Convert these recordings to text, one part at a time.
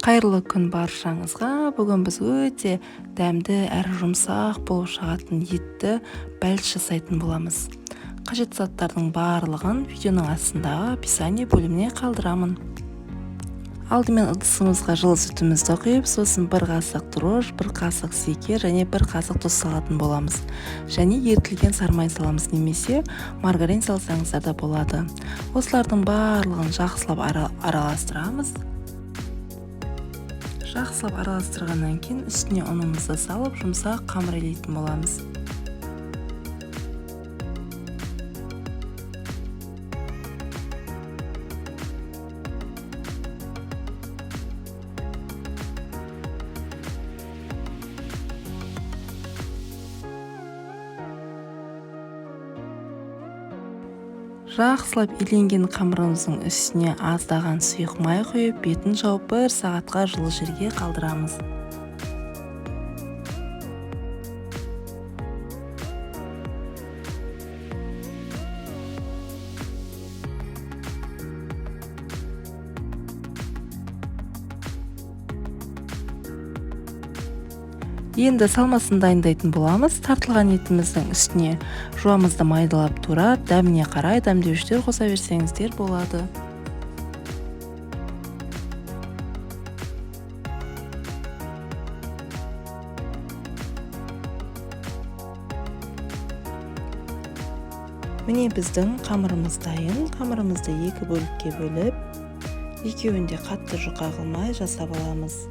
Қайырлы күн баршаңызға. Бүгін біз өте дәмді әрі жұмсақ болып шығатын етті бәліш жасайтын боламыз. Қажет заттардың барлығын видеоның астындағы описание бөліміне қалдырамын. Алдымен ыдысымызға жылы сүтімізді құйып, сосын 1 қасық дрожж, 1 қасық сике және 1 қасық тұз салатын боламыз. Және ерітілген сармай саламыз, немесе маргарин салсаңыздар да болады. Осылардың барлығын жақсылап араластырамыз. Жақсылап араластырғаннан кейін үстіне ұнымызды салып, жұмсақ қамыр илейтін боламыз. Жақсылап иленген қамырымыздың үстіне аздаған сұйық май құйып, бетін жауып 1 сағатқа жылы жерге қалдырамыз. Енді салмасын дайындайтын боламыз. Тартылған етіміздің үстіне жуамызды майдалап турап, дәміне қарай дәмдеуіштер қоса берсеңіздер болады. Міне біздің қамырымыз дайын. Қамырымызды 2 бөлікке бөліп, екеуінде қатты жұқа қылмай жасап аламыз.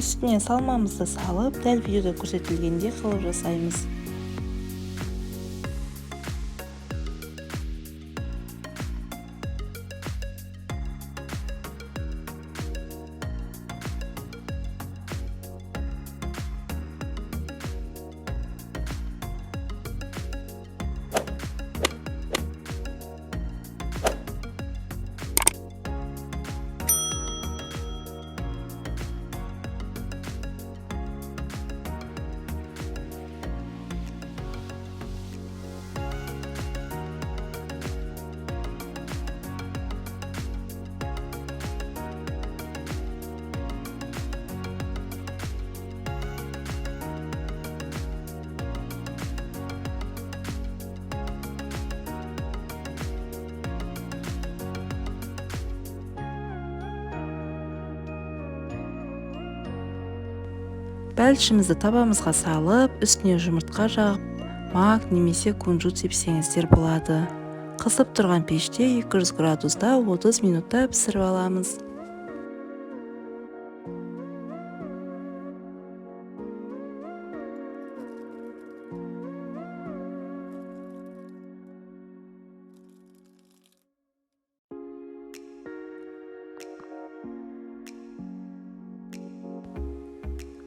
Үстіне салмамызды салып, дәл видеода көрсетілгендей қылып жасаймыз. Бәлішімізді табамызға салып, үстіне жұмыртқа жағып, мак немесе кунжут сепсеңіздер болады. Қысып тұрған пеште 200 градуста 30 минутта пісіріп аламыз.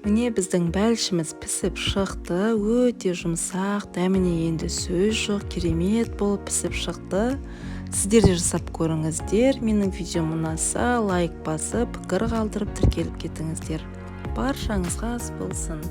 Міне біздің бәлішіміз пісіп шықты, өте жұмсақ, дәміне енді сөз жоқ, керемет болып пісіп шықты. Сіздер де жасап көріңіздер. Менің видеом ұнаса, лайк басып, пікір қалдырып тіркеліп кетіңіздер. Баршаңызға ас болсын.